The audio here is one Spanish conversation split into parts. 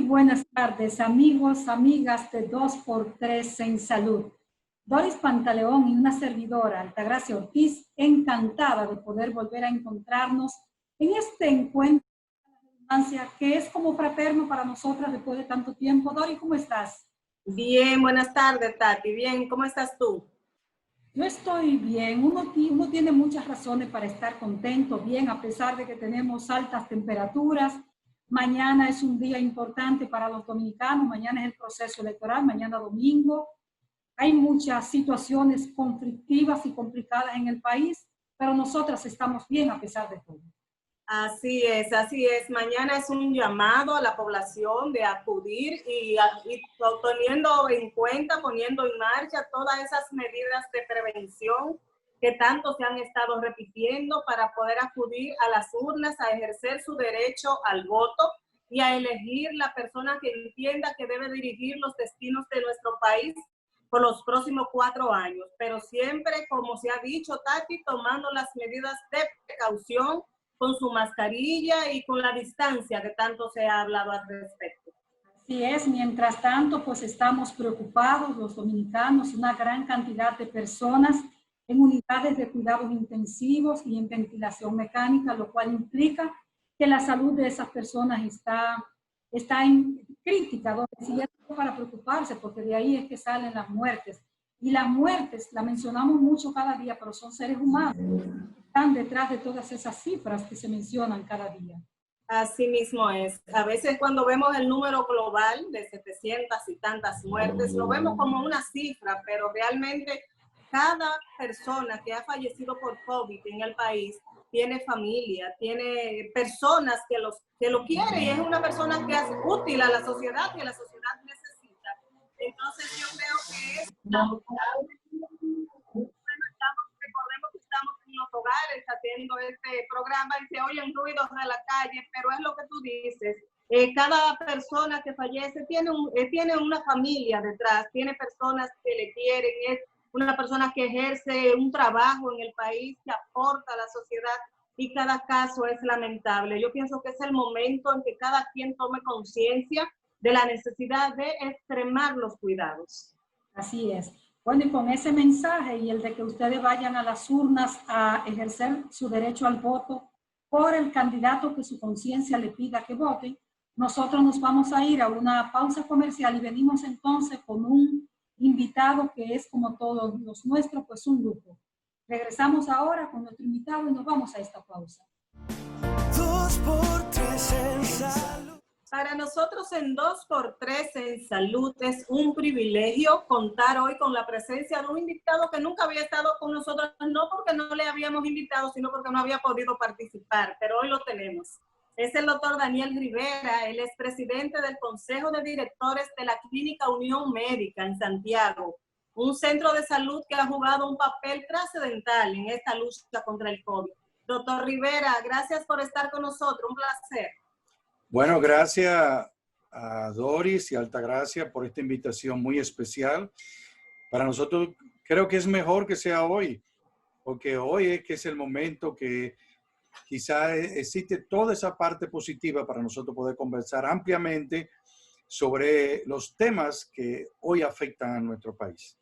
buenas tardes, amigos, amigas de 2x3 en Salud. Doris Pantaleón y una servidora, Altagracia Ortiz, encantada de poder volver a encontrarnos en este encuentro que es como fraterno para nosotras después de tanto tiempo. Doris, ¿cómo estás? Bien, buenas tardes, Tati. Bien, ¿cómo estás tú? Yo estoy bien. Uno tiene muchas razones para estar contento, bien, a pesar de que tenemos altas temperaturas. Mañana es un día importante para los dominicanos. Mañana es el proceso electoral, mañana domingo. Hay muchas situaciones conflictivas y complicadas en el país, pero nosotras estamos bien a pesar de todo. Así es, así es. Mañana es un llamado a la población de acudir y teniendo en cuenta, poniendo en marcha todas esas medidas de prevención que tanto se han estado repitiendo para poder acudir a las urnas a ejercer su derecho al voto y a elegir la persona que entienda que debe dirigir los destinos de nuestro país por los próximos 4 años. Pero siempre, como se ha dicho, Tati, tomando las medidas de precaución, con su mascarilla y con la distancia que tanto se ha hablado al respecto. Así es, mientras tanto, pues estamos preocupados los dominicanos, una gran cantidad de personas en unidades de cuidados intensivos y en ventilación mecánica, lo cual implica que la salud de esas personas está en crítica, y es para preocuparse, porque de ahí es que salen las muertes. Y las muertes, la mencionamos mucho cada día, pero son seres humanos que están detrás de todas esas cifras que se mencionan cada día. Así mismo es. A veces cuando vemos el número global de 700 y tantas muertes, lo vemos como una cifra, pero realmente cada persona que ha fallecido por COVID en el país tiene familia, tiene personas que lo quieren y es una persona que es útil a la sociedad y a la sociedad necesita. Entonces yo creo que es recordemos que estamos en los hogares haciendo este programa y se oyen ruidos de la calle, pero es lo que tú dices. Cada persona que fallece tiene una familia detrás, tiene personas que le quieren, es una persona que ejerce un trabajo en el país, que aporta a la sociedad y cada caso es lamentable. Yo pienso que es el momento en que cada quien tome conciencia de la necesidad de extremar los cuidados. Así es. Bueno, y con ese mensaje y el de que ustedes vayan a las urnas a ejercer su derecho al voto por el candidato que su conciencia le pida que voten, nosotros nos vamos a ir a una pausa comercial y venimos entonces con un invitado que es, como todos los nuestros, pues un lujo. Regresamos ahora con nuestro invitado y nos vamos a esta pausa. 2x3 en salud. Para nosotros en 2x3 en Salud es un privilegio contar hoy con la presencia de un invitado que nunca había estado con nosotros, no porque no le habíamos invitado, sino porque no había podido participar, pero hoy lo tenemos. Es el doctor Daniel Rivera, él es presidente del Consejo de Directores de la Clínica Unión Médica en Santiago, un centro de salud que ha jugado un papel trascendental en esta lucha contra el COVID. Doctor Rivera, gracias por estar con nosotros, un placer. Bueno, gracias a Doris y Altagracia por esta invitación muy especial. Para nosotros creo que es mejor que sea hoy, porque hoy es que es el momento que quizá existe toda esa parte positiva para nosotros poder conversar ampliamente sobre los temas que hoy afectan a nuestro país.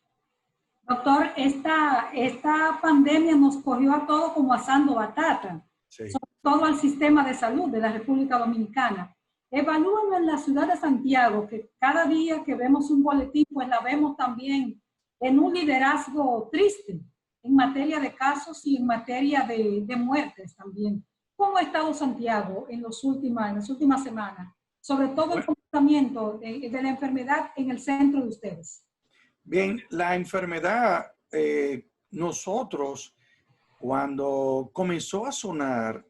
Doctor, esta pandemia nos cogió a todos como asando batata. Sí. Sobre todo al sistema de salud de la República Dominicana. Evalúen en la ciudad de Santiago, que cada día que vemos un boletín, pues la vemos también en un liderazgo triste en materia de casos y en materia de muertes también. ¿Cómo ha estado Santiago en las últimas semanas? Sobre todo el comportamiento de la enfermedad en el centro de ustedes. Bien, la enfermedad, nosotros, cuando comenzó a sonar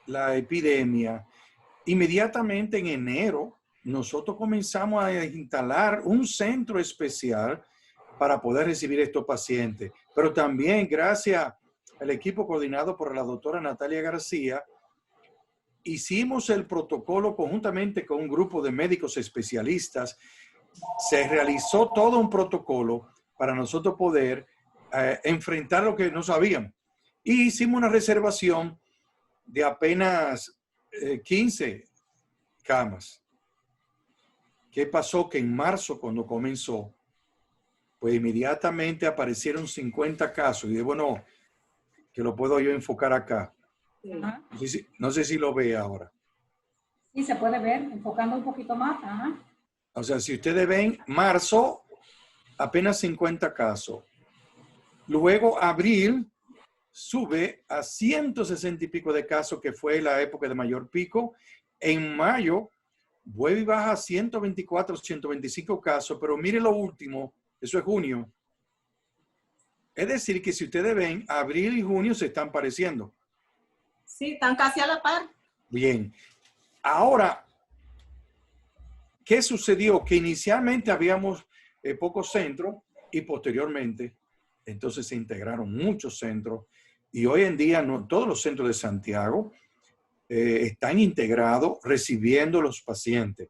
la epidemia, inmediatamente en enero, nosotros comenzamos a instalar un centro especial para poder recibir estos pacientes. Pero también, gracias al equipo coordinado por la doctora Natalia García, hicimos el protocolo conjuntamente con un grupo de médicos especialistas. Se realizó todo un protocolo para nosotros poder enfrentar lo que no sabíamos. Y hicimos una reservación de apenas 15 camas. ¿Qué pasó? Que en marzo, cuando comenzó, pues inmediatamente aparecieron 50 casos. Y bueno, que lo puedo yo enfocar acá. Sí. No sé si lo ve ahora. Sí, se puede ver, enfocando un poquito más. Ajá. O sea, si ustedes ven, marzo, apenas 50 casos. Luego, abril, sube a 160 y pico de casos, que fue la época de mayor pico. En mayo, vuelve y baja a 124, 125 casos, pero mire lo último, eso es junio. Es decir, que si ustedes ven, abril y junio se están pareciendo. Sí, están casi a la par. Bien. Ahora, ¿qué sucedió? Que inicialmente habíamos pocos centros y posteriormente, entonces se integraron muchos centros y hoy en día todos los centros de Santiago están integrados recibiendo los pacientes.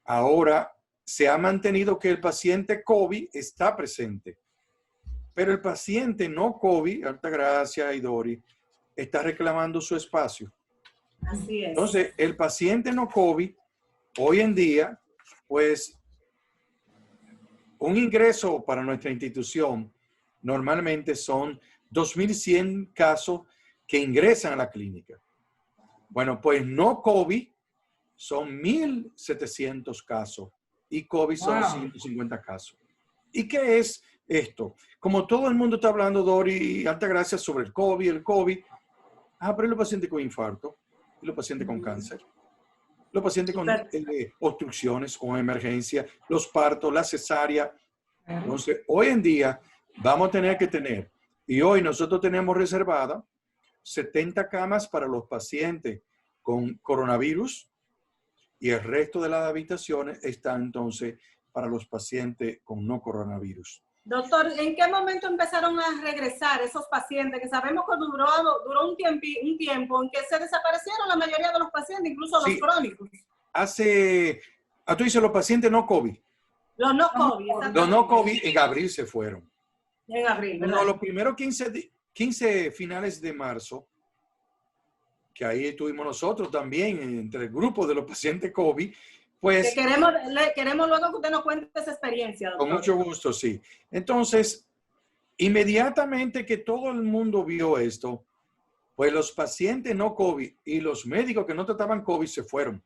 Ahora, se ha mantenido que el paciente COVID está presente, pero el paciente no COVID, Altagracia y Dori, está reclamando su espacio. Así es. Entonces, el paciente no COVID, hoy en día, pues, un ingreso para nuestra institución normalmente son 2.100 casos que ingresan a la clínica. Bueno, pues no COVID son 1.700 casos y COVID son 150 casos. ¿Y qué es esto? Como todo el mundo está hablando, Dori y Altagracia, sobre el COVID, pero los pacientes con infarto, y los pacientes con cáncer, los pacientes con obstrucciones, con emergencia, los partos, la cesárea. Entonces, hoy en día vamos a tener que tener, y hoy nosotros tenemos reservada 70 camas para los pacientes con coronavirus y el resto de las habitaciones están entonces para los pacientes con no coronavirus. Doctor, ¿en qué momento empezaron a regresar esos pacientes? Que sabemos que duró un tiempo en que se desaparecieron la mayoría de los pacientes, incluso los crónicos. Tú dices los pacientes no COVID. Los no COVID, exactamente. Los no COVID en abril se fueron. En abril, ¿verdad? No, los primeros 15 finales de marzo, que ahí estuvimos nosotros también, entre el grupo de los pacientes COVID, pues... Queremos luego que usted nos cuente esa experiencia, doctor. Con mucho gusto, sí. Entonces, inmediatamente que todo el mundo vio esto, pues los pacientes no COVID y los médicos que no trataban COVID se fueron.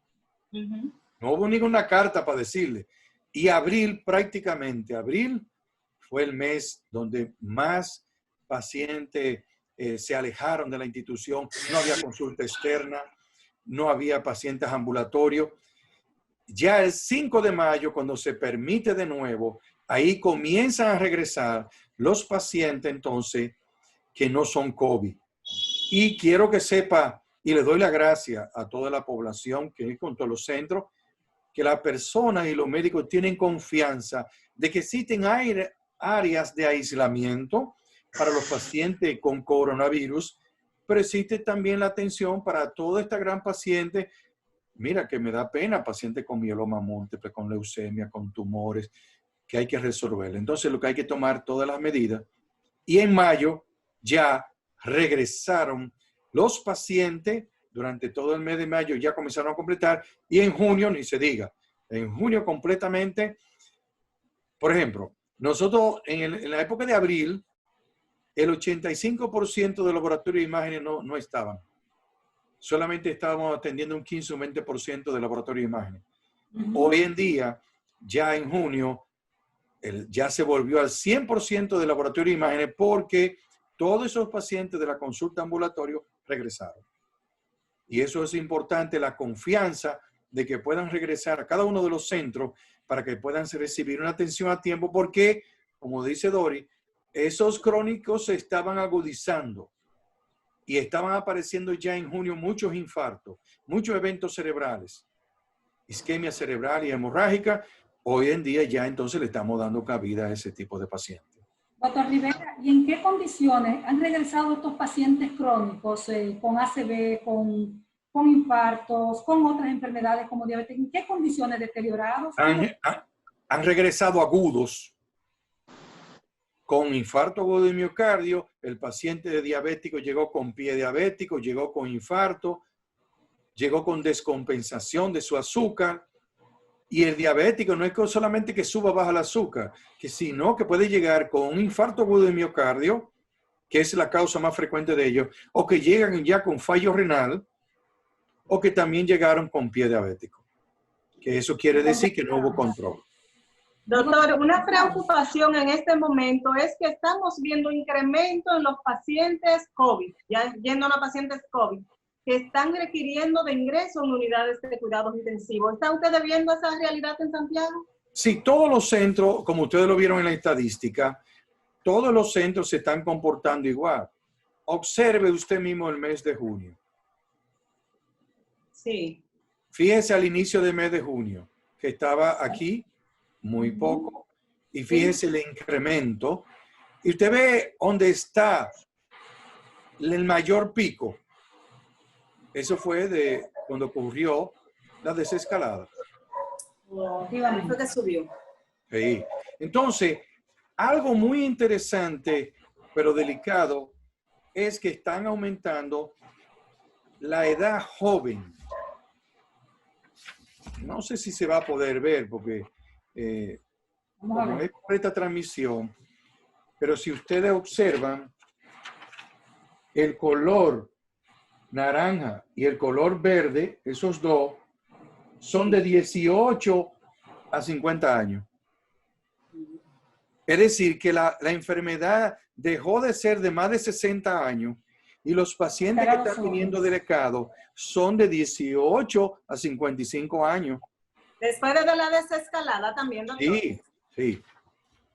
No hubo ninguna carta para decirle. Y abril, prácticamente, abril fue el mes donde más pacientes se alejaron de la institución. No había consulta externa, no había pacientes ambulatorios. Ya el 5 de mayo, cuando se permite de nuevo, ahí comienzan a regresar los pacientes entonces que no son COVID. Y quiero que sepa, y le doy la gracia a toda la población que es con todos los centros, que las personas y los médicos tienen confianza de que existen áreas de aislamiento para los pacientes con coronavirus, pero existe también la atención para toda esta gran paciente. Mira, que me da pena, pacientes con mieloma múltiple, con leucemia, con tumores, que hay que resolver. Entonces, lo que hay que tomar todas las medidas. Y en mayo ya regresaron los pacientes, durante todo el mes de mayo ya comenzaron a completar, y en junio ni se diga. En junio completamente, por ejemplo, nosotros en la época de abril, el 85% de los laboratorios de imágenes no estaban. Solamente estábamos atendiendo un 15 o 20% de laboratorio de imágenes. Hoy en día, ya en junio, ya se volvió al 100% de laboratorio de imágenes porque todos esos pacientes de la consulta ambulatorio regresaron. Y eso es importante, la confianza de que puedan regresar a cada uno de los centros para que puedan recibir una atención a tiempo porque, como dice Dori, esos crónicos se estaban agudizando. Y estaban apareciendo ya en junio muchos infartos, muchos eventos cerebrales, isquemia cerebral y hemorrágica. Hoy en día ya entonces le estamos dando cabida a ese tipo de pacientes. Doctor Rivera, ¿y en qué condiciones han regresado estos pacientes crónicos con ACV, con infartos, con otras enfermedades como diabetes? ¿En qué condiciones deteriorados? Han regresado agudos, con infarto agudo de miocardio. El paciente diabético llegó con pie diabético, llegó con infarto, llegó con descompensación de su azúcar, Y el diabético no es solamente que suba o baja el azúcar, sino que puede llegar con un infarto agudo de miocardio, que es la causa más frecuente de ellos, o que llegan ya con fallo renal, o que también llegaron con pie diabético. Que eso quiere decir que no hubo control. Doctor, una preocupación en este momento es que estamos viendo incremento en los pacientes COVID, ya yendo a los pacientes COVID, que están requiriendo de ingreso en unidades de cuidados intensivos. ¿Está usted viendo esa realidad en Santiago? Sí, todos los centros, como ustedes lo vieron en la estadística, todos los centros se están comportando igual. Observe usted mismo el mes de junio. Sí. Fíjese al inicio del mes de junio, que estaba aquí muy poco, y fíjese el incremento, y usted ve dónde está el mayor pico. Eso fue de cuando ocurrió la desescalada. Fue que subió. Sí. Entonces, algo muy interesante, pero delicado, es que están aumentando la edad joven. No sé si se va a poder ver porque como es por esta transmisión, pero si ustedes observan, el color naranja y el color verde, esos dos, son de 18 a 50 años. Es decir, que la enfermedad dejó de ser de más de 60 años y los pacientes que están viniendo del ECADO son de 18 a 55 años. Después de la desescalada también, doctor. Sí, sí.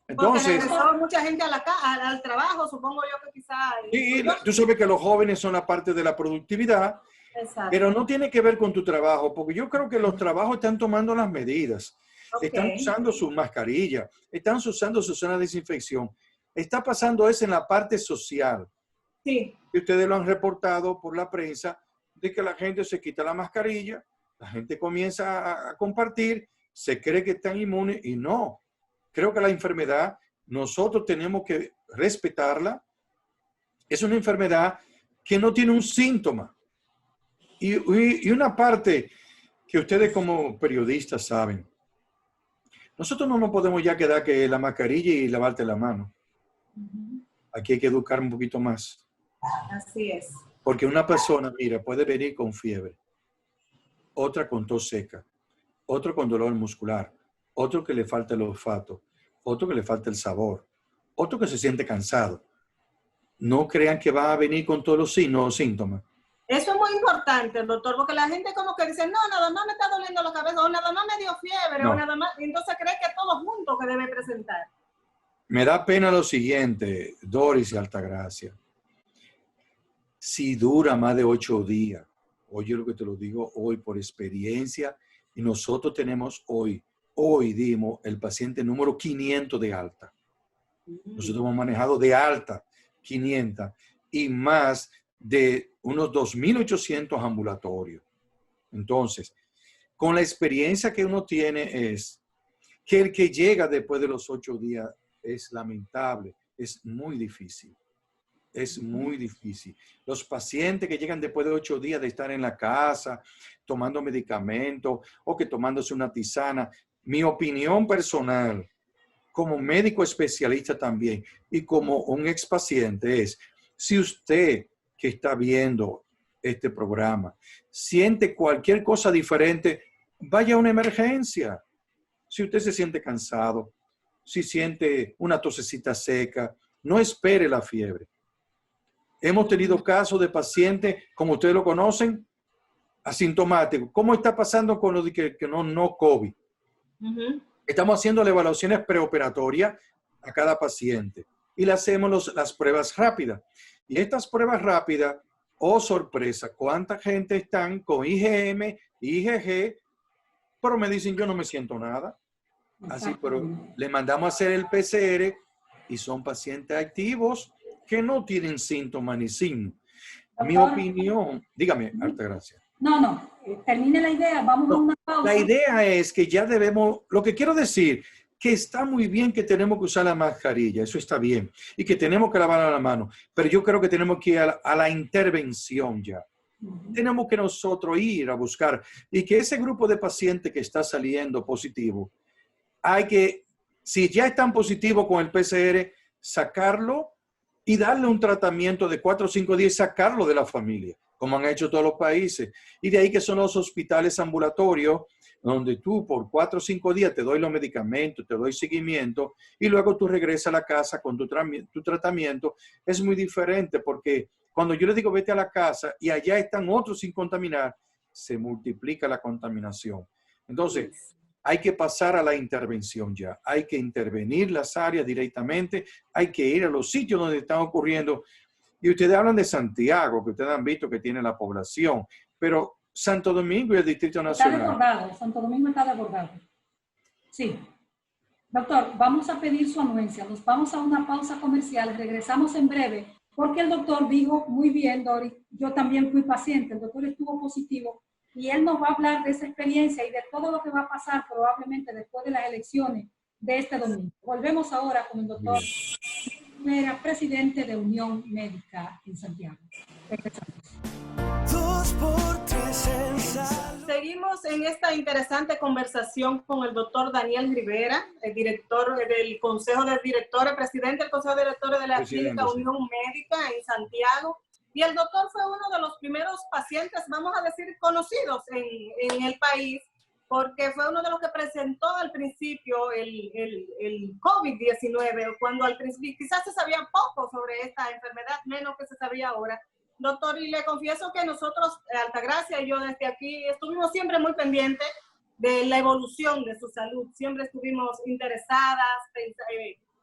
Entonces, porque regresó mucha gente al trabajo, supongo yo que quizás... Sí, tú sabes que los jóvenes son la parte de la productividad, exacto, pero no tiene que ver con tu trabajo, porque yo creo que los trabajos están tomando las medidas. Okay. Están usando sus mascarillas, están usando su zona de desinfección. Está pasando eso en la parte social. Sí. Y ustedes lo han reportado por la prensa, de que la gente se quita la mascarilla, la gente comienza a compartir, se cree que están inmunes y no. Creo que la enfermedad, nosotros tenemos que respetarla. Es una enfermedad que no tiene un síntoma. Y una parte que ustedes como periodistas saben, nosotros no nos podemos ya quedar que la mascarilla y lavarte la mano. Aquí hay que educar un poquito más. Así es. Porque una persona, mira, puede venir con fiebre, otra con tos seca, otro con dolor muscular, otro que le falta el olfato, otro que le falta el sabor, otro que se siente cansado. No crean que va a venir con todos los signos o síntomas. Eso es muy importante, doctor, porque la gente como que dice, no, nada más me está doliendo la cabeza, o nada más me dio fiebre, o nada más, entonces cree que todo junto que debe presentar. Me da pena lo siguiente, Doris y Altagracia. Si dura más de 8 días, oye lo que te lo digo hoy por experiencia, y nosotros tenemos hoy dimos el paciente número 500 de alta. Nosotros hemos manejado de alta 500 y más de unos 2.800 ambulatorios. Entonces, con la experiencia que uno tiene es que el que llega después de los 8 días es lamentable, es muy difícil. Es muy difícil. Los pacientes que llegan después de 8 días de estar en la casa, tomando medicamentos o que tomándose una tisana, mi opinión personal, como médico especialista también y como un expaciente es, si usted que está viendo este programa siente cualquier cosa diferente, vaya a una emergencia. Si usted se siente cansado, si siente una tosecita seca, no espere la fiebre. Hemos tenido casos de pacientes, como ustedes lo conocen, asintomáticos. ¿Cómo está pasando con los que no COVID? Estamos haciendo las evaluaciones preoperatorias a cada paciente y le hacemos las pruebas rápidas. Y estas pruebas rápidas, oh sorpresa, ¿cuánta gente están con IgM, IgG? Pero me dicen, yo no me siento nada. Así, pero le mandamos a hacer el PCR y son pacientes activos que no tienen síntomas ni signos. Mi opinión, dígame, Altagracia. No, termine la idea, vamos a una pausa. La idea es que ya debemos, lo que quiero decir, que está muy bien que tenemos que usar la mascarilla, eso está bien, y que tenemos que lavar la mano, pero yo creo que tenemos que ir a la intervención ya. Tenemos que nosotros ir a buscar y que ese grupo de pacientes que está saliendo positivo, hay que, si ya están positivos con el PCR, sacarlo y darle un tratamiento de 4 o 5 días, sacarlo de la familia, como han hecho todos los países. Y de ahí que son los hospitales ambulatorios, donde tú por 4 o 5 días te doy los medicamentos, te doy seguimiento, y luego tú regresas a la casa con tu tratamiento. Es muy diferente porque cuando yo le digo vete a la casa y allá están otros sin contaminar, se multiplica la contaminación. Entonces, hay que pasar a la intervención ya. Hay que intervenir las áreas directamente. Hay que ir a los sitios donde están ocurriendo. Y ustedes hablan de Santiago, que ustedes han visto que tiene la población, pero Santo Domingo y el Distrito Nacional. Está desbordado, Santo Domingo está desbordado. Sí. Doctor, vamos a pedir su anuencia. Nos vamos a una pausa comercial. Regresamos en breve, porque el doctor dijo muy bien, Dori, yo también fui paciente, el doctor estuvo positivo y él nos va a hablar de esa experiencia y de todo lo que va a pasar probablemente después de las elecciones de este domingo. Volvemos ahora con el doctor Rivera, presidente de Unión Médica en Santiago. Regresamos. 2 por 3 en salud. Seguimos en esta interesante conversación con el doctor Daniel Rivera, el director del Consejo de Directores, presidente del Consejo de Directores de la Clínica Unión Médica en Santiago. Y el doctor fue uno de los primeros pacientes, vamos a decir, conocidos en el país, porque fue uno de los que presentó al principio el COVID-19, cuando al principio quizás se sabía poco sobre esta enfermedad, menos que se sabía ahora. Doctor, y le confieso que nosotros, Altagracia y yo desde aquí, estuvimos siempre muy pendientes de la evolución de su salud. Siempre estuvimos interesadas,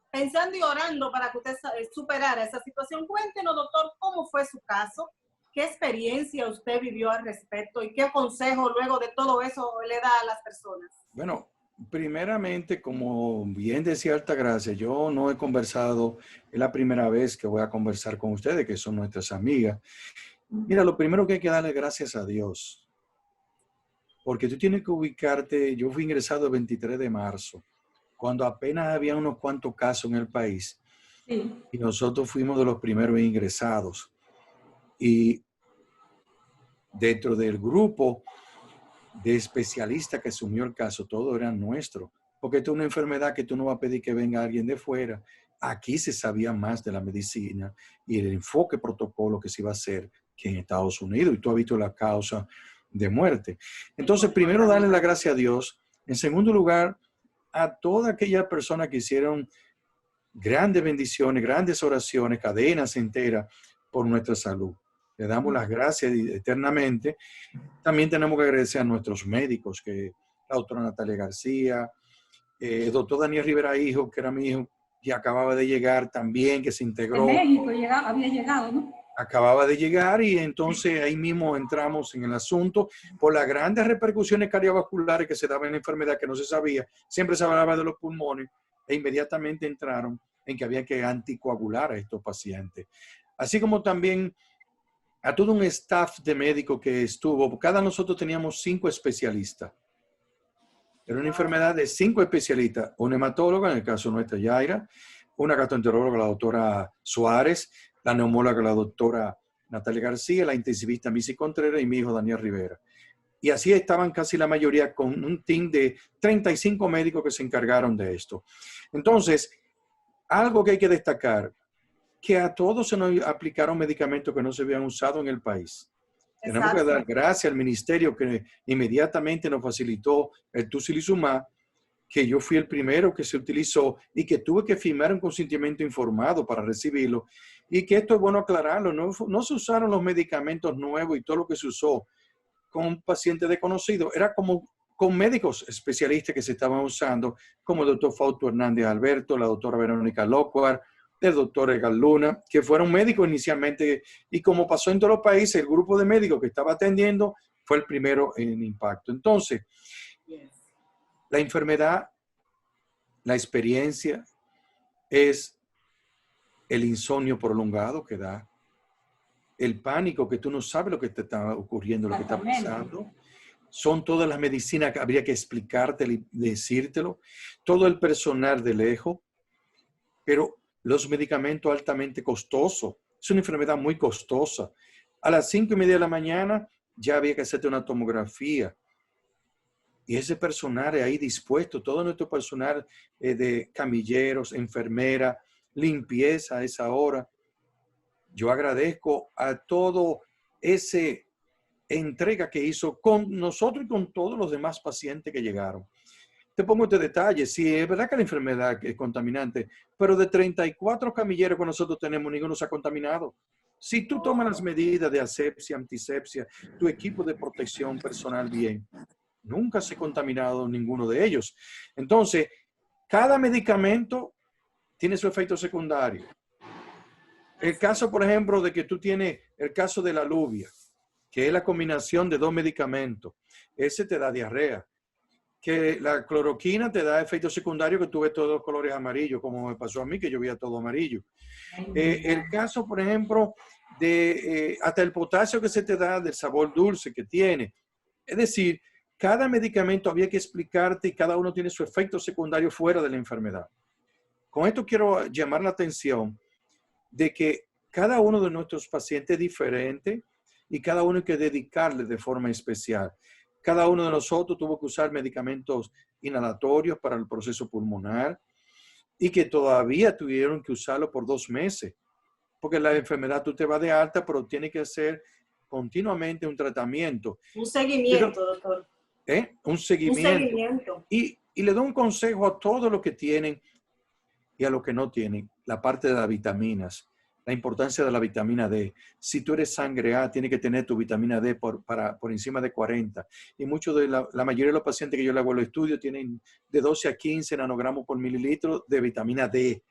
pensando y orando para que usted superara esa situación. Cuéntenos, doctor, cómo fue su caso, qué experiencia usted vivió al respecto y qué consejo luego de todo eso le da a las personas. Bueno, primeramente, como bien decía Altagracia, yo no he conversado, es la primera vez que voy a conversar con ustedes, que son nuestras amigas. Mira, lo primero que hay que darle gracias a Dios, porque tú tienes que ubicarte. Yo fui ingresado el 23 de marzo, cuando apenas había unos cuantos casos en el país, sí, y nosotros fuimos de los primeros ingresados. Y dentro del grupo de especialistas que asumió el caso, todos eran nuestros, porque esto es una enfermedad que tú no vas a pedir que venga alguien de fuera. Aquí se sabía más de la medicina y el enfoque protocolo que se iba a hacer que en Estados Unidos, y tú has visto la causa de muerte. Entonces, primero, darle la gracia a Dios. En segundo lugar, a todas aquellas personas que hicieron grandes bendiciones, grandes oraciones, cadenas enteras por nuestra salud. Le damos las gracias eternamente. También tenemos que agradecer a nuestros médicos, que la doctora Natalia García, el doctor Daniel Rivera, hijo, que era mi hijo, que acababa de llegar también, que se integró. De México había llegado, ¿no? Acababa de llegar y entonces ahí mismo entramos en el asunto por las grandes repercusiones cardiovasculares que se daban en la enfermedad que no se sabía. Siempre se hablaba de los pulmones e inmediatamente entraron en que había que anticoagular a estos pacientes. Así como también a todo un staff de médicos que estuvo. Cada nosotros teníamos 5 especialistas. Era una enfermedad de 5 especialistas. Un hematólogo, en el caso nuestro, Yaira, una gastroenteróloga, la doctora Suárez, la neumóloga, la doctora Natalia García, la intensivista Missy Contreras y mi hijo Daniel Rivera. Y así estaban casi la mayoría con un team de 35 médicos que se encargaron de esto. Entonces, algo que hay que destacar, que a todos se nos aplicaron medicamentos que no se habían usado en el país. Exacto. Tenemos que dar gracias al ministerio que inmediatamente nos facilitó el tocilizumab, que yo fui el primero que se utilizó y que tuve que firmar un consentimiento informado para recibirlo. Y que esto es bueno aclararlo, no se usaron los medicamentos nuevos y todo lo que se usó con pacientes desconocidos. Era como con médicos especialistas que se estaban usando, como el doctor Fausto Hernández Alberto, la doctora Verónica Locuar, el doctor Edgar Luna, que fueron médicos inicialmente, y como pasó en todos los países, el grupo de médicos que estaba atendiendo fue el primero en impacto. Entonces, la enfermedad, la experiencia es el insomnio prolongado que da, el pánico que tú no sabes lo que te está ocurriendo, lo que está pasando. Son todas las medicinas que habría que explicártelo y decírtelo, todo el personal de lejos, pero los medicamentos altamente costosos. Es una enfermedad muy costosa. A las 5:30 de la mañana ya había que hacerte una tomografía. Y ese personal ahí dispuesto, todo nuestro personal de camilleros, enfermera, limpieza a esa hora. Yo agradezco a todo ese entrega que hizo con nosotros y con todos los demás pacientes que llegaron. Te pongo este detalle, sí, es verdad que la enfermedad es contaminante, pero de 34 camilleros que nosotros tenemos, ninguno se ha contaminado. Si tú tomas las medidas de asepsia, antisepsia, tu equipo de protección personal bien, nunca se ha contaminado ninguno de ellos. Entonces, cada medicamento tiene su efecto secundario. El caso, por ejemplo, de que tú tienes el caso de la aluvia, que es la combinación de 2 medicamentos. Ese te da diarrea. Que la cloroquina te da efecto secundario que tú ves todos los colores amarillos, como me pasó a mí, que yo veía todo amarillo. El caso, por ejemplo, de hasta el potasio que se te da, del sabor dulce que tiene. Es decir, cada medicamento había que explicarte y cada uno tiene su efecto secundario fuera de la enfermedad. Con esto quiero llamar la atención de que cada uno de nuestros pacientes es diferente y cada uno hay que dedicarle de forma especial. Cada uno de nosotros tuvo que usar medicamentos inhalatorios para el proceso pulmonar y que todavía tuvieron que usarlo por 2 meses. Porque la enfermedad tú te vas de alta, pero tiene que hacer continuamente un tratamiento. Un seguimiento, doctor. Un seguimiento. Un seguimiento. Y le doy un consejo a todos los que tienen y a los que no tienen, la parte de las vitaminas. La importancia de la vitamina D. Si tú eres sangre A, tienes que tener tu vitamina D por encima de 40. Y muchos de la mayoría de los pacientes que yo le hago los estudios tienen de 12 a 15 nanogramos por mililitro de vitamina D.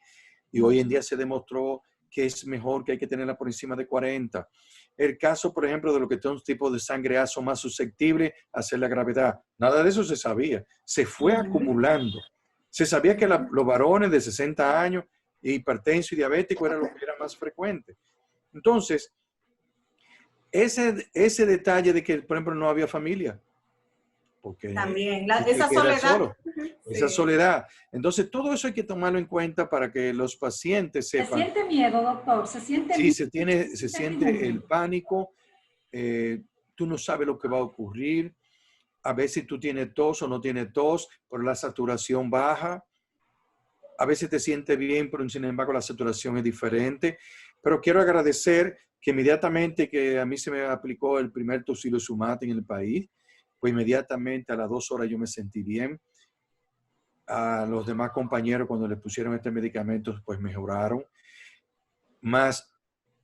Y hoy en día se demostró que es mejor, que hay que tenerla por encima de 40. El caso, por ejemplo, de los que son tipos de sangre A son más susceptibles a hacer la gravedad. Nada de eso se sabía. Se fue acumulando. Se sabía que los varones de 60 años hipertenso y diabético era lo que era más frecuente. Entonces, ese detalle de que, por ejemplo, no había familia. Porque también, esa soledad. Esa soledad. Entonces, todo eso hay que tomarlo en cuenta para que los pacientes sepan. ¿Se siente miedo, doctor? ¿Se siente sí, miedo? se siente el pánico. Tú no sabes lo que va a ocurrir. A veces tú tienes tos o no tienes tos, pero la saturación baja. A veces te sientes bien, pero sin embargo la saturación es diferente. Pero quiero agradecer que inmediatamente que a mí se me aplicó el primer tocilizumab en el país, pues inmediatamente a las 2 horas yo me sentí bien. A los demás compañeros cuando les pusieron este medicamento, pues mejoraron. Más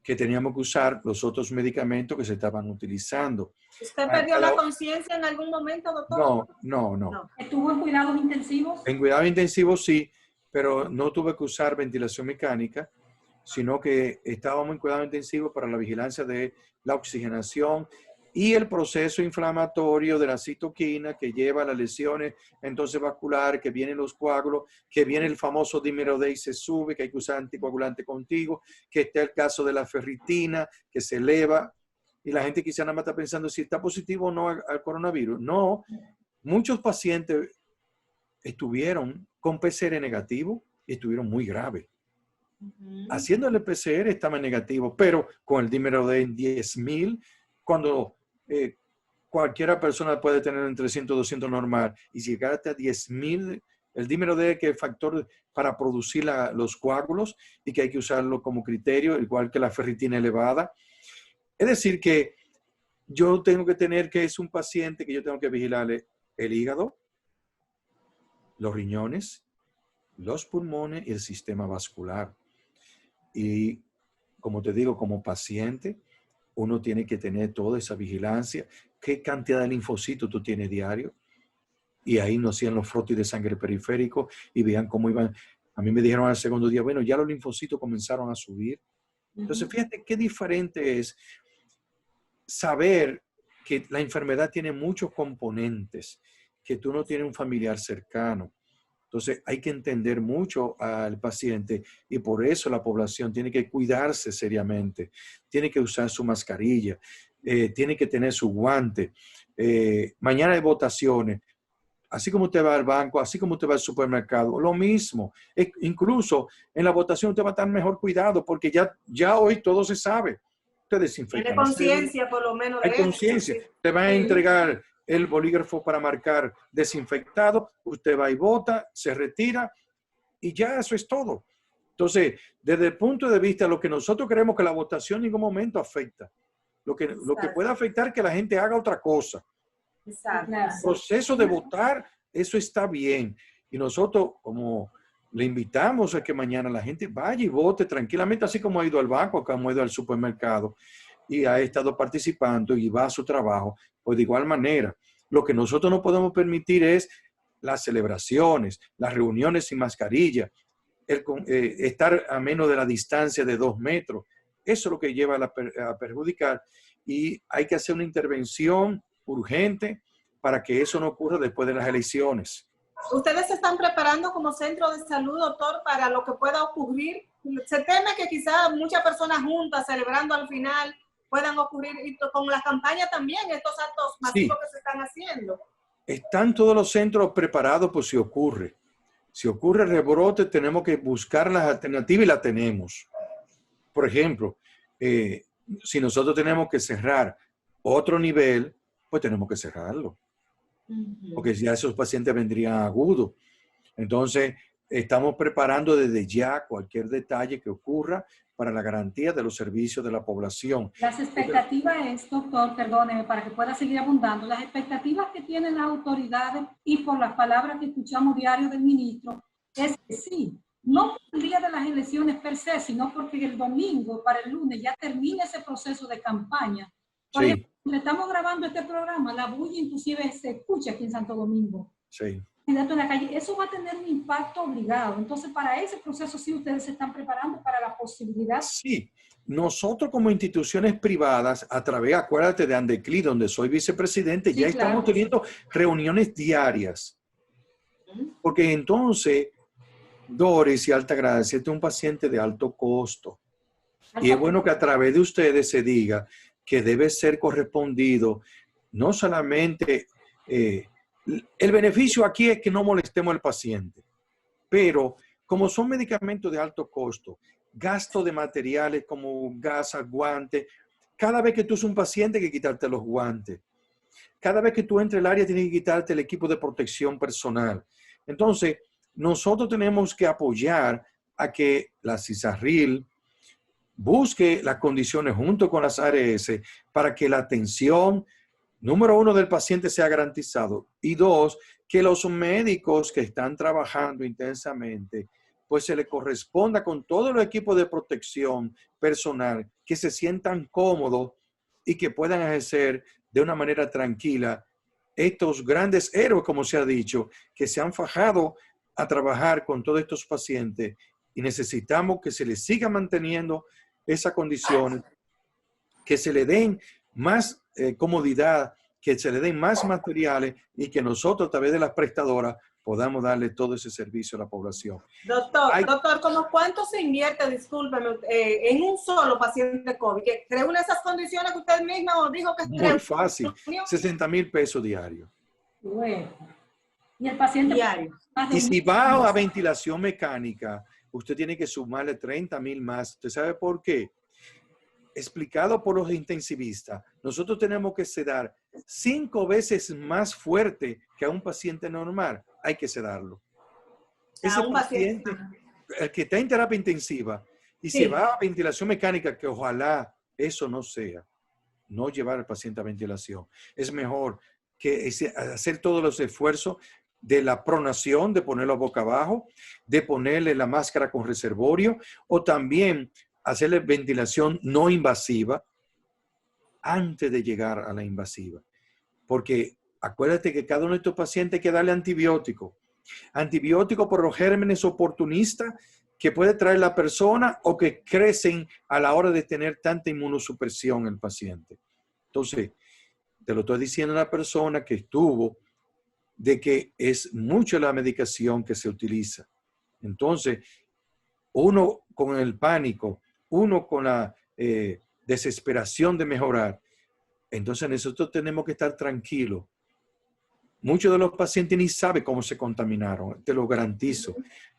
que teníamos que usar los otros medicamentos que se estaban utilizando. ¿Usted perdió la conciencia en algún momento, doctor? No. ¿Estuvo en cuidados intensivos? En cuidados intensivos sí, pero no tuve que usar ventilación mecánica, sino que estábamos en cuidado intensivo para la vigilancia de la oxigenación y el proceso inflamatorio de la citoquina que lleva a las lesiones entonces vasculares, que vienen los coágulos, que viene el famoso dímero D y se sube, que hay que usar anticoagulante contigo, que está el caso de la ferritina, que se eleva, y la gente quizá nada más está pensando si está positivo o no al coronavirus. No, muchos pacientes estuvieron con PCR negativo y estuvieron muy graves. Haciendo el PCR estaba negativo, pero con el dímero D en 10,000, cuando cualquiera persona puede tener entre 100 y 200 normal, y si llegaste a 10,000, el dímero D que es el factor para producir los coágulos y que hay que usarlo como criterio, igual que la ferritina elevada. Es decir que yo tengo que tener que es un paciente que yo tengo que vigilarle el hígado, los riñones, los pulmones y el sistema vascular. Y como te digo, como paciente, uno tiene que tener toda esa vigilancia. ¿Qué cantidad de linfocitos tú tienes diario? Y ahí nos hacían los frotis de sangre periférico y veían cómo iban. A mí me dijeron al segundo día, bueno, ya los linfocitos comenzaron a subir. Entonces, fíjate qué diferente es saber que la enfermedad tiene muchos componentes, que tú no tienes un familiar cercano. Entonces, hay que entender mucho al paciente y por eso la población tiene que cuidarse seriamente, tiene que usar su mascarilla, tiene que tener su guante. Mañana hay votaciones. Así como usted va al banco, así como usted va al supermercado, lo mismo. Incluso en la votación usted va a estar mejor cuidado porque ya hoy todo se sabe. Usted desinfecta. Tiene conciencia por lo menos de eso. Hay conciencia. Sí. Te van a entregar el bolígrafo para marcar desinfectado, usted va y vota, se retira y ya eso es todo. Entonces, desde el punto de vista de lo que nosotros creemos que la votación en ningún momento afecta. Lo que puede afectar es que la gente haga otra cosa. Exacto. El proceso de votar, eso está bien. Y nosotros, como le invitamos a que mañana la gente vaya y vote tranquilamente, así como ha ido al banco, como ha ido al supermercado y ha estado participando y va a su trabajo, pues de igual manera. Lo que nosotros no podemos permitir es las celebraciones, las reuniones sin mascarilla, estar a menos de la distancia de 2 metros. Eso es lo que lleva a perjudicar y hay que hacer una intervención urgente para que eso no ocurra después de las elecciones. ¿Ustedes se están preparando como centro de salud, doctor, para lo que pueda ocurrir? Se teme que quizás muchas personas juntas celebrando al final puedan ocurrir, y con la campaña también, estos actos masivos que se están haciendo. Están todos los centros preparados por si ocurre. Si ocurre rebrote, tenemos que buscar las alternativas y las tenemos. Por ejemplo, si nosotros tenemos que cerrar otro nivel, pues tenemos que cerrarlo. Porque ya esos pacientes vendrían agudos. Entonces, estamos preparando desde ya cualquier detalle que ocurra para la garantía de los servicios de la población. Las expectativas es, doctor, perdóneme, para que pueda seguir abundando, las expectativas que tienen las autoridades y por las palabras que escuchamos diario del ministro, es que sí, no por el día de las elecciones per se, sino porque el domingo para el lunes ya termina ese proceso de campaña. Por ejemplo, le estamos grabando este programa, la bulla inclusive se escucha aquí en Santo Domingo. Sí. En la calle. Eso va a tener un impacto obligado. Entonces, para ese proceso sí ustedes se están preparando para la posibilidad. Sí. Nosotros como instituciones privadas, a través, acuérdate de Andecli, donde soy vicepresidente, sí, ya estamos teniendo reuniones diarias. Porque entonces, Doris y Altagracia, este es un paciente de alto costo. Y es bueno que a través de ustedes se diga que debe ser correspondido no solamente... el beneficio aquí es que no molestemos al paciente, pero como son medicamentos de alto costo, gasto de materiales como gasas, guantes, cada vez que tú eres un paciente hay que quitarte los guantes. Cada vez que tú entres al área tienes que quitarte el equipo de protección personal. Entonces, nosotros tenemos que apoyar a que la CISARRIL busque las condiciones junto con las ARS para que la atención número 1 del paciente sea garantizado y 2, que los médicos que están trabajando intensamente, pues se les corresponda con todo el equipo de protección personal, que se sientan cómodos y que puedan ejercer de una manera tranquila estos grandes héroes, como se ha dicho, que se han fajado a trabajar con todos estos pacientes y necesitamos que se les siga manteniendo esa condición, que se le den más comodidad, que se le den más materiales y que nosotros a través de las prestadoras podamos darle todo ese servicio a la población. Doctor, ¿cómo cuánto se invierte, discúlpeme, en un solo paciente COVID? ¿Que reúne esas condiciones que usted misma nos dijo que es muy fácil, 60,000 pesos diarios. Bueno. Y el paciente diario. Y si va a ventilación mecánica, usted tiene que sumarle 30,000 más. ¿Usted sabe por qué? Explicado por los intensivistas, nosotros tenemos que sedar 5 veces más fuerte que a un paciente normal. Hay que sedarlo. Ese paciente, el que está en terapia intensiva y se va a ventilación mecánica, que ojalá eso no sea, no llevar al paciente a ventilación. Es mejor que hacer todos los esfuerzos de la pronación, de ponerlo boca abajo, de ponerle la máscara con reservorio o también hacerle ventilación no invasiva antes de llegar a la invasiva. Porque acuérdate que cada uno de estos pacientes hay que darle antibiótico. Antibiótico por los gérmenes oportunistas que puede traer la persona o que crecen a la hora de tener tanta inmunosupresión el paciente. Entonces, te lo estoy diciendo a una persona que estuvo de que es mucho la medicación que se utiliza. Entonces, uno con el pánico, uno con la desesperación de mejorar, entonces nosotros tenemos que estar tranquilos. Muchos de los pacientes ni saben cómo se contaminaron, te lo garantizo.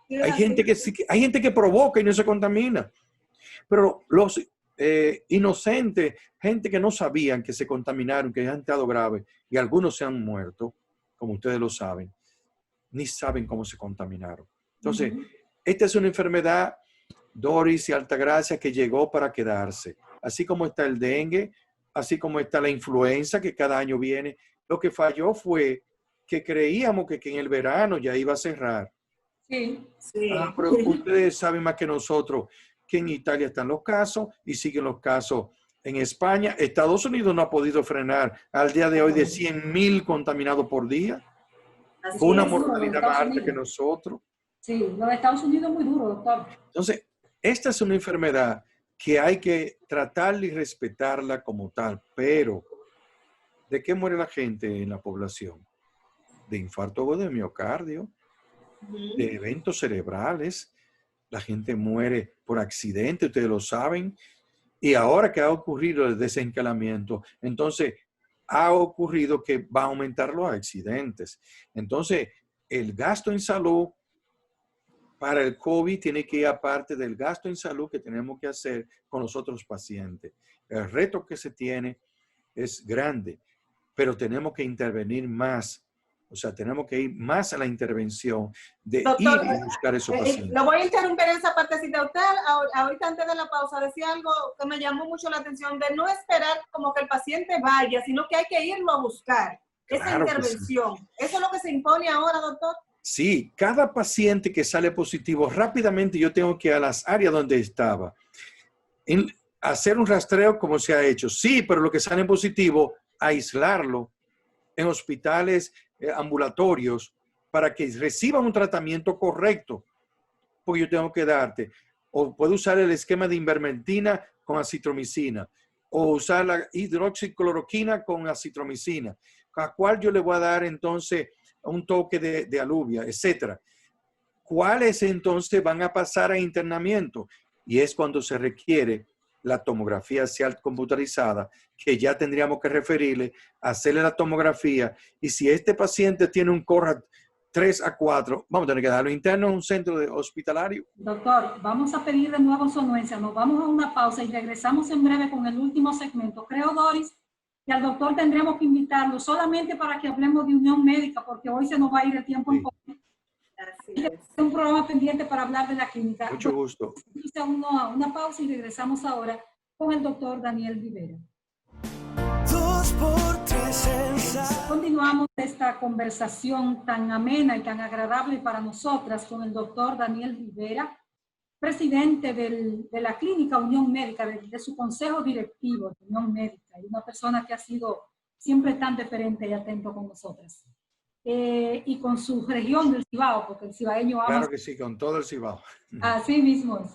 Hay gente que provoca y no se contamina. Pero inocentes, gente que no sabían que se contaminaron, que han estado graves, y algunos se han muerto, como ustedes lo saben, ni saben cómo se contaminaron. Entonces, esta es una enfermedad, Doris y Altagracia, que llegó para quedarse. Así como está el dengue, así como está la influenza, que cada año viene. Lo que falló fue que creíamos que en el verano ya iba a cerrar. Sí. Pero ustedes saben más que nosotros que en Italia están los casos y siguen los casos en España. Estados Unidos no ha podido frenar al día de hoy de 100,000 contaminados por día. Con una mortalidad más alta que nosotros. Sí, los Estados Unidos es muy duro, doctor. Entonces, esta es una enfermedad que hay que tratarla y respetarla como tal. Pero, ¿de qué muere la gente en la población? De infarto agudo de miocardio, de eventos cerebrales. La gente muere por accidente, ustedes lo saben. Y ahora que ha ocurrido el desencalamiento, entonces ha ocurrido que va a aumentar los accidentes. Entonces, el gasto en salud para el COVID tiene que ir aparte del gasto en salud que tenemos que hacer con los otros pacientes. El reto que se tiene es grande, pero tenemos que intervenir más. O sea, tenemos que ir más a la intervención de Doctor, ir y buscar esos pacientes. Lo voy a interrumpir en esa partecita. Usted, ahorita antes de la pausa, decía algo que me llamó mucho la atención, de no esperar como que el paciente vaya, sino que hay que irlo a buscar. Esa Claro intervención. Sí. ¿Eso es lo que se impone ahora, doctor? Sí, cada paciente que sale positivo, rápidamente yo tengo que ir a las áreas donde estaba. Hacer un rastreo como se ha hecho. Sí, pero lo que sale positivo, aislarlo en hospitales ambulatorios para que reciban un tratamiento correcto. Porque yo tengo que darte, o puedo usar el esquema de ivermectina con acitromicina, o usar la hidroxicloroquina con acitromicina, a cual yo le voy a dar entonces un toque de aluvia, etcétera. ¿Cuáles entonces van a pasar a internamiento? Y es cuando se requiere la tomografía axial computarizada, que ya tendríamos que referirle, hacerle la tomografía, y si este paciente tiene un CORRA 3 a 4, vamos a tener que darlo interno en un centro hospitalario. Doctor, vamos a pedir de nuevo su anuencia, nos vamos a una pausa y regresamos en breve con el último segmento. Creo, Doris, que al doctor tendremos que invitarlo solamente para que hablemos de unión médica, porque hoy se nos va a ir el tiempo en poco. Es un programa pendiente para hablar de la clínica. Mucho gusto. Hice una pausa y regresamos ahora con el doctor Daniel Rivera. Continuamos esta conversación tan amena y tan agradable para nosotras con el doctor Daniel Rivera, presidente de la clínica Unión Médica, de su consejo directivo de Unión Médica, y una persona que ha sido siempre tan deferente y atento con nosotras. Y con su región del Cibao, porque el cibaeño ama. Claro que sí, con todo el Cibao. Así mismo es.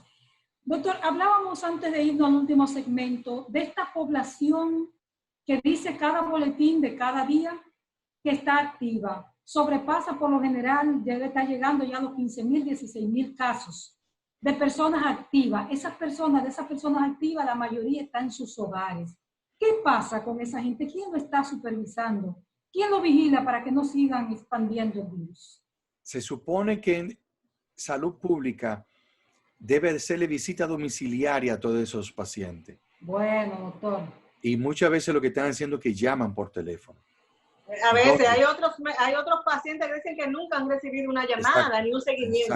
Doctor, hablábamos antes de irnos al último segmento de esta población que dice cada boletín de cada día que está activa. Sobrepasa por lo general, debe estar llegando ya a los 15,000, 16,000 casos de personas activas. De esas personas activas, la mayoría está en sus hogares. ¿Qué pasa con esa gente? ¿Quién lo está supervisando? ¿Quién lo vigila para que no sigan expandiendo el virus? Se supone que en salud pública debe hacerle visita domiciliaria a todos esos pacientes. Bueno, doctor. Y muchas veces lo que están haciendo es que llaman por teléfono. A veces hay otros pacientes que dicen que nunca han recibido una llamada ni un seguimiento.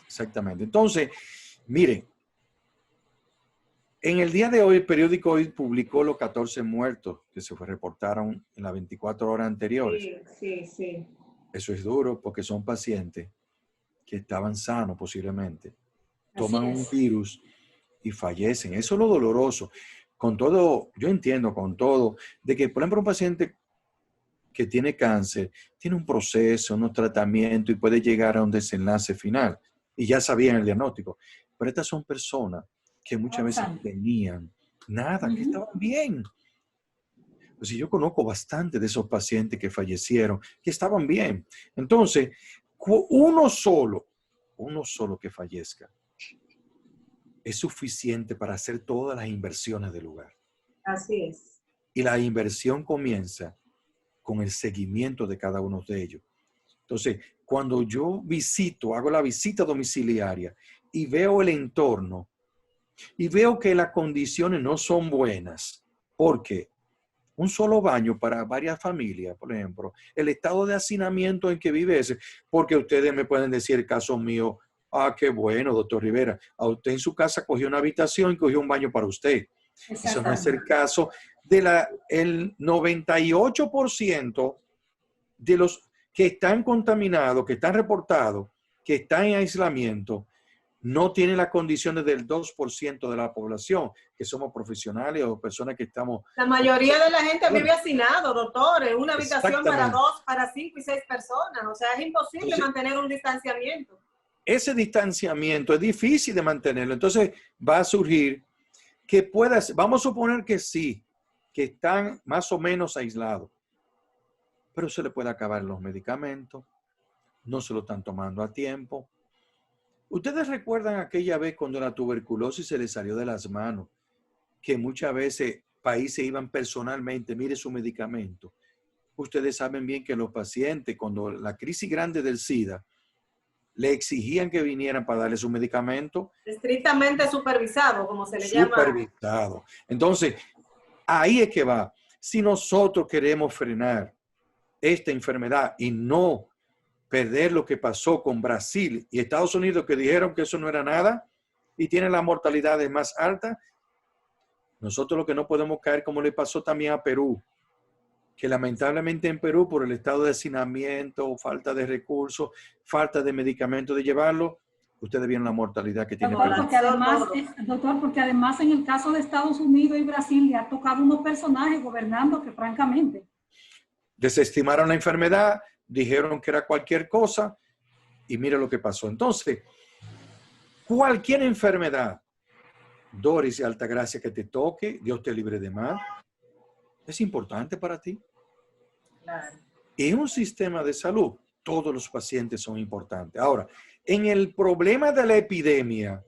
Exactamente. Entonces, miren, en el día de hoy, el periódico hoy publicó los 14 muertos que se reportaron en las 24 horas anteriores. Sí. Eso es duro porque son pacientes que estaban sanos posiblemente, toman un virus y fallecen. Eso es lo doloroso. Con todo, yo entiendo con todo, de que, por ejemplo, un paciente que tiene cáncer, tiene un proceso, un tratamiento y puede llegar a un desenlace final. Y ya sabían el diagnóstico. Pero estas son personas que muchas veces tenían nada, que estaban bien. Pues yo conozco bastante de esos pacientes que fallecieron, que estaban bien. Entonces, uno solo que fallezca es suficiente para hacer todas las inversiones del lugar. Así es. Y la inversión comienza con el seguimiento de cada uno de ellos. Entonces, cuando yo hago la visita domiciliaria y veo el entorno, y veo que las condiciones no son buenas. ¿Por qué? Un solo baño para varias familias, por ejemplo, el estado de hacinamiento en que vive ese, porque ustedes me pueden decir, el caso mío, qué bueno, doctor Rivera, a usted en su casa cogió una habitación y cogió un baño para usted. Eso no es el caso el 98% de los que están contaminados, que están reportados, que están en aislamiento, no tienen las condiciones del 2% de la población, que somos profesionales o personas que estamos... La mayoría de la gente vive hacinado, doctor, en una habitación para 2, para 5 y 6 personas. O sea, es imposible mantener un distanciamiento. Ese distanciamiento es difícil de mantenerlo. Entonces va a surgir que vamos a suponer que sí, que están más o menos aislados, pero se le puede acabar los medicamentos, no se lo están tomando a tiempo. ¿Ustedes recuerdan aquella vez cuando la tuberculosis se les salió de las manos? Que muchas veces países iban personalmente, mire su medicamento. Ustedes saben bien que los pacientes, cuando la crisis grande del SIDA, le exigían que vinieran para darle su medicamento. Estrictamente supervisado, como se le llama. Supervisado. Entonces, ahí es que va. Si nosotros queremos frenar esta enfermedad y no perder lo que pasó con Brasil y Estados Unidos, que dijeron que eso no era nada y tienen la mortalidad más alta, nosotros lo que no podemos caer, como le pasó también a Perú, que lamentablemente en Perú, por el estado de hacinamiento, falta de recursos, falta de medicamentos de llevarlo, ustedes vieron la mortalidad que tiene Perú. Doctor, porque además en el caso de Estados Unidos y Brasil le ha tocado unos personajes gobernando que francamente desestimaron la enfermedad, dijeron que era cualquier cosa y mire lo que pasó. Entonces, cualquier enfermedad, Doris y Altagracia, que te toque, Dios te libre de mal, es importante para ti. Claro. En un sistema de salud, todos los pacientes son importantes. Ahora, en el problema de la epidemia,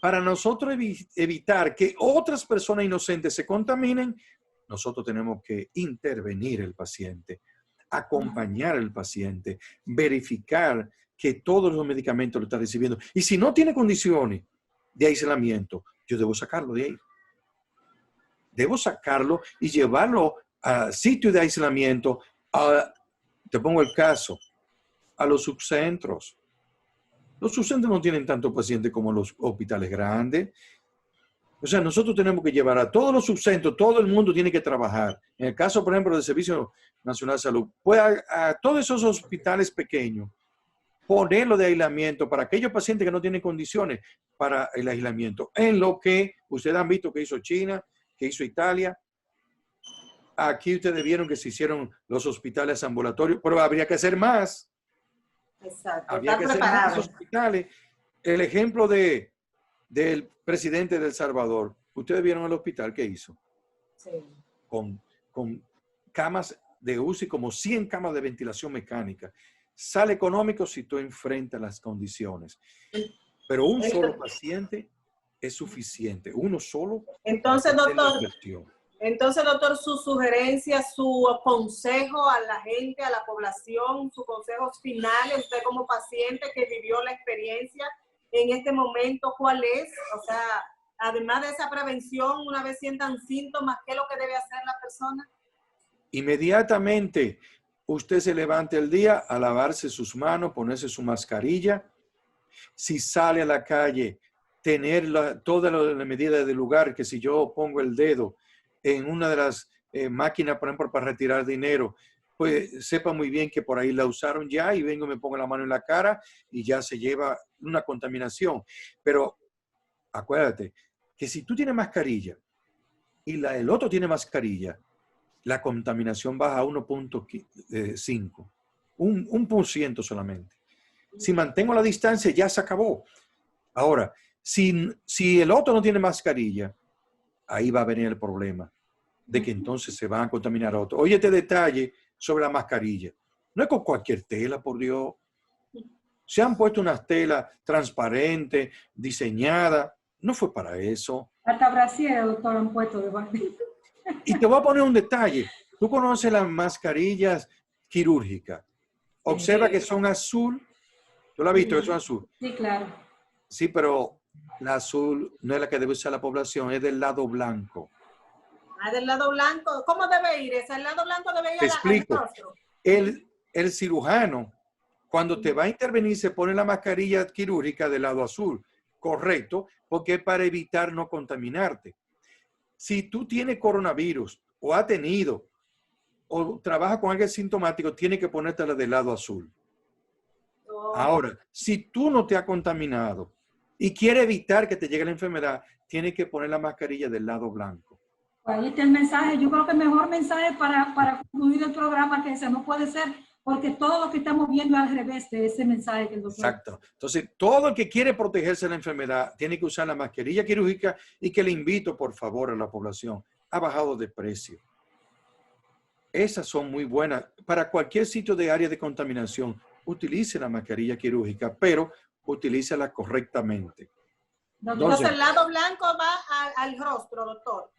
para nosotros evitar que otras personas inocentes se contaminen, nosotros tenemos que intervenir el paciente, acompañar al paciente, verificar que todos los medicamentos lo está recibiendo. Y si no tiene condiciones de aislamiento, yo debo sacarlo de ahí. Debo sacarlo y llevarlo a sitio de aislamiento. Te pongo el caso, a los subcentros. Los subcentros no tienen tantos pacientes como los hospitales grandes. O sea, nosotros tenemos que llevar a todos los subcentros, todo el mundo tiene que trabajar. En el caso, por ejemplo, del Servicio Nacional de Salud, pues a todos esos hospitales pequeños, ponerlo de aislamiento para aquellos pacientes que no tienen condiciones para el aislamiento. En lo que ustedes han visto que hizo China, que hizo Italia. Aquí ustedes vieron que se hicieron los hospitales ambulatorios, pero habría que hacer más. Exacto. Habría que hacer más hospitales. El ejemplo del presidente de El Salvador, ustedes vieron el hospital que hizo. Sí. Con camas de UCI, como 100 camas de ventilación mecánica. Sale económico si tú enfrentas las condiciones. Pero un solo paciente es suficiente. Uno solo. Entonces, doctor, su sugerencia, su consejo a la gente, a la población, sus consejos finales, usted como paciente que vivió la experiencia en este momento, ¿cuál es? O sea, además de esa prevención, una vez sientan síntomas, ¿qué es lo que debe hacer la persona? Inmediatamente usted se levante el día a lavarse sus manos, ponerse su mascarilla. Si sale a la calle, tener todas las medidas del lugar, que si yo pongo el dedo en una de las máquinas, por ejemplo, para retirar dinero, pues sepa muy bien que por ahí la usaron ya y vengo y me pongo la mano en la cara y ya se lleva una contaminación. Pero acuérdate que si tú tienes mascarilla y el otro tiene mascarilla, la contaminación baja a 1.5, un por ciento solamente. Si mantengo la distancia, ya se acabó. Ahora, si el otro no tiene mascarilla, ahí va a venir el problema de que entonces se van a contaminar a otro. Oye, este detalle sobre la mascarilla. No es con cualquier tela, por Dios. Se han puesto unas telas transparentes, diseñadas. No fue para eso. Hasta Brasil, doctor, han puesto de barrio. Y te voy a poner un detalle. Tú conoces las mascarillas quirúrgicas. Observa que son azul. ¿Tú la has visto que son azul? Sí, claro. Sí, pero La azul no es la que debe usar la población, es del lado blanco. Ah, del lado blanco. ¿Cómo debe ir? ¿Es el lado blanco debe ir Te al explico. rostro? El cirujano, cuando te va a intervenir, se pone la mascarilla quirúrgica del lado azul. Correcto, porque es para evitar no contaminarte. Si tú tienes coronavirus o has tenido o trabajas con alguien sintomático, tienes que ponértela del lado azul. Oh. Ahora, si tú no te has contaminado y quieres evitar que te llegue la enfermedad, tienes que poner la mascarilla del lado blanco. Ahí está el mensaje. Yo creo que el mejor mensaje para concluir el programa que ese no puede ser, porque todo lo que estamos viendo es al revés de ese mensaje que el doctor... Exacto. Entonces, todo el que quiere protegerse de la enfermedad tiene que usar la mascarilla quirúrgica y que le invito, por favor, a la población. Ha bajado de precio. Esas son muy buenas. Para cualquier sitio de área de contaminación, utilice la mascarilla quirúrgica, pero utilícela correctamente. Entonces, el lado blanco va al rostro, doctor.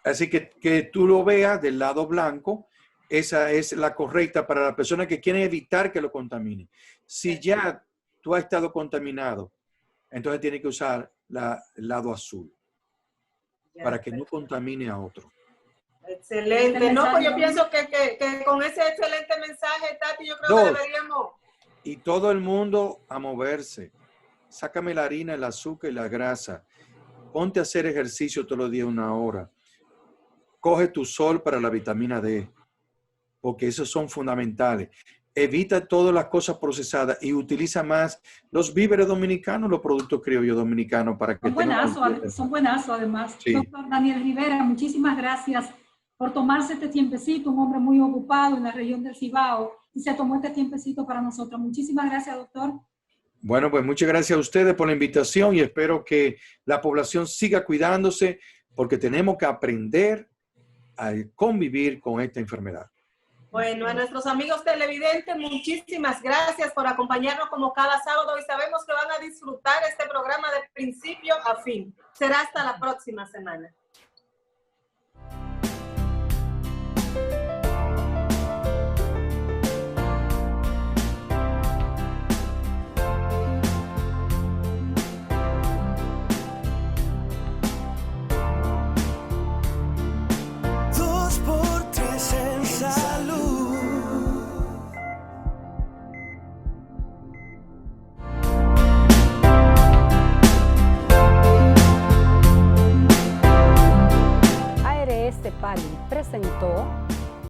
Así que tú lo veas del lado blanco. Esa es la correcta para la persona que quiere evitar que lo contamine. Si ya tú has estado contaminado, entonces tienes que usar el lado azul para que no contamine a otro. Excelente. No, pues yo pienso que con ese excelente mensaje, Tati, yo creo que deberíamos... Y todo el mundo a moverse. Sácame la harina, el azúcar y la grasa. Ponte a hacer ejercicio todos los días 1 hora. Coge tu sol para la vitamina D, porque esos son fundamentales. Evita todas las cosas procesadas y utiliza más los víveres dominicanos, los productos criollos dominicanos para que son buenazos además. Sí. Doctor Daniel Rivera, muchísimas gracias por tomarse este tiempecito, un hombre muy ocupado en la región del Cibao, y se tomó este tiempecito para nosotros. Muchísimas gracias, doctor. Bueno, pues muchas gracias a ustedes por la invitación y espero que la población siga cuidándose porque tenemos que aprender a convivir con esta enfermedad. Bueno, a nuestros amigos televidentes, muchísimas gracias por acompañarnos como cada sábado y sabemos que van a disfrutar este programa de principio a fin. Será hasta la próxima semana. Pali presentó